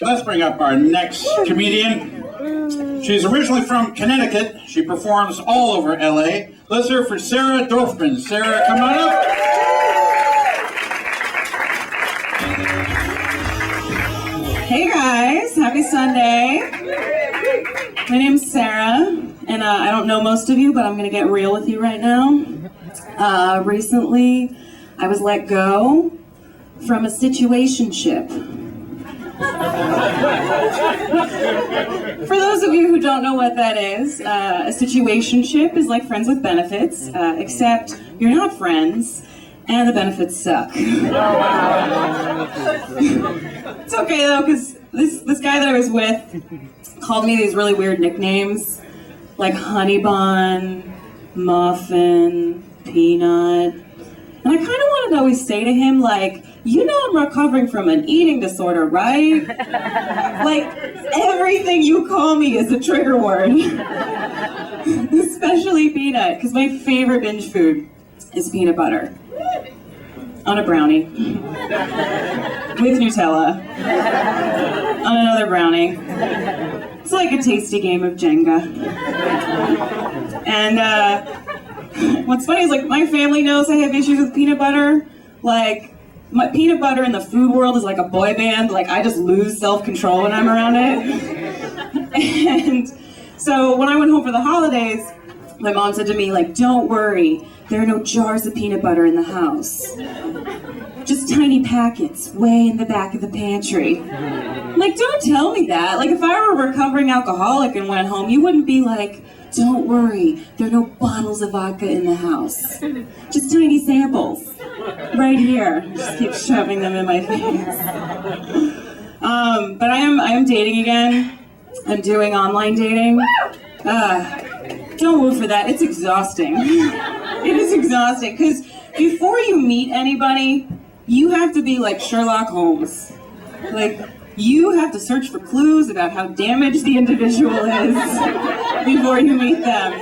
Let's bring up our next comedian. She's originally from Connecticut. She performs all over LA. Let's hear for Sarah Dorfman. Sarah, come on up. Hey guys, happy Sunday. My name's Sarah, and I don't know most of you, but I'm gonna get real with you right now. Recently, I was let go from a situationship. For those of you who don't know what that is, a situationship is like friends with benefits, except you're not friends, and the benefits suck. It's okay though, because this guy that I was with called me these really weird nicknames, like honey bun, muffin, peanut. And I kind of wanted to always say to him, like, you know I'm recovering from an eating disorder, right? Like, everything you call me is a trigger word. Especially peanut, because my favorite binge food is peanut butter. On a brownie. With Nutella. On another brownie. It's like a tasty game of Jenga. And, what's funny is, like, my family knows I have issues with peanut butter. Like, my peanut butter in the food world is like a boy band. Like, I just lose self-control when I'm around it. And so when I went home for the holidays, my mom said to me, like, don't worry, there are no jars of peanut butter in the house. Just tiny packets way in the back of the pantry. I'm like, don't tell me that. Like, if I were a recovering alcoholic and went home, you wouldn't be like, don't worry, there are no bottles of vodka in the house. Just tiny samples. Right here. Just keep shoving them in my face. But I am dating again. I'm doing online dating. Don't move for that. It's exhausting. It is exhausting, because before you meet anybody, you have to be like Sherlock Holmes. Like, you have to search for clues about how damaged the individual is before you meet them.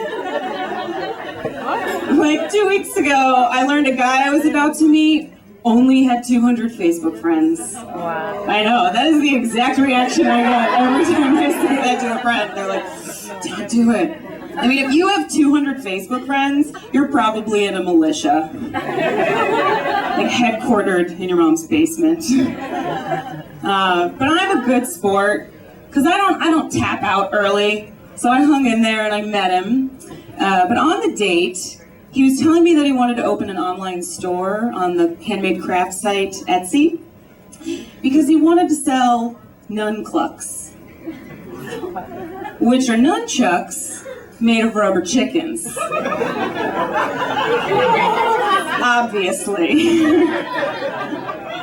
Like 2 weeks ago, I learned a guy I was about to meet only had 200 Facebook friends. Wow. I know, that is the exact reaction I get every time I say that to a friend. They're like, don't do it. I mean, if you have 200 Facebook friends, you're probably in a militia. Like, headquartered in your mom's basement. But I'm a good sport, because I don't tap out early. So I hung in there and I met him. But on the date, he was telling me that he wanted to open an online store on the handmade craft site Etsy, because he wanted to sell nunclucks, which are nunchucks made of rubber chickens. Obviously.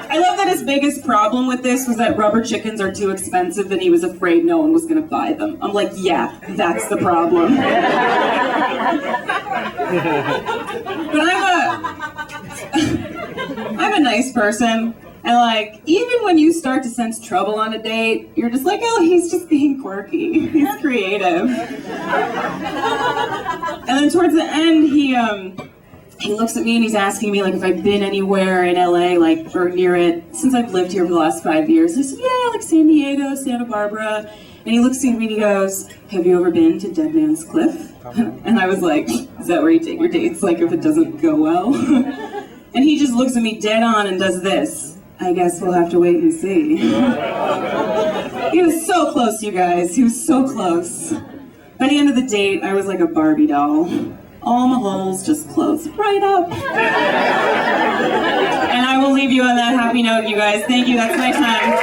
I love that his biggest problem with this was that rubber chickens are too expensive and he was afraid no one was going to buy them. I'm like, yeah, that's the problem. But I'm a nice person. And, like, even when you start to sense trouble on a date, you're just like, oh, he's just being quirky. He's creative. And then towards the end, he looks at me and he's asking me, like, if I've been anywhere in LA, like, or near it, since I've lived here for the last 5 years. I said, yeah, like San Diego, Santa Barbara. And he looks at me and he goes, have you ever been to Dead Man's Cliff? And I was like, is that where you take your dates, like, if it doesn't go well? And he just looks at me dead on and does this. I guess we'll have to wait and see. He was so close, you guys. He was so close. By the end of the date, I was like a Barbie doll. All my holes just closed right up. And I will leave you on that happy note, you guys. Thank you. That's my time.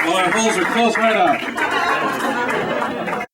Well, our holes are closed right up.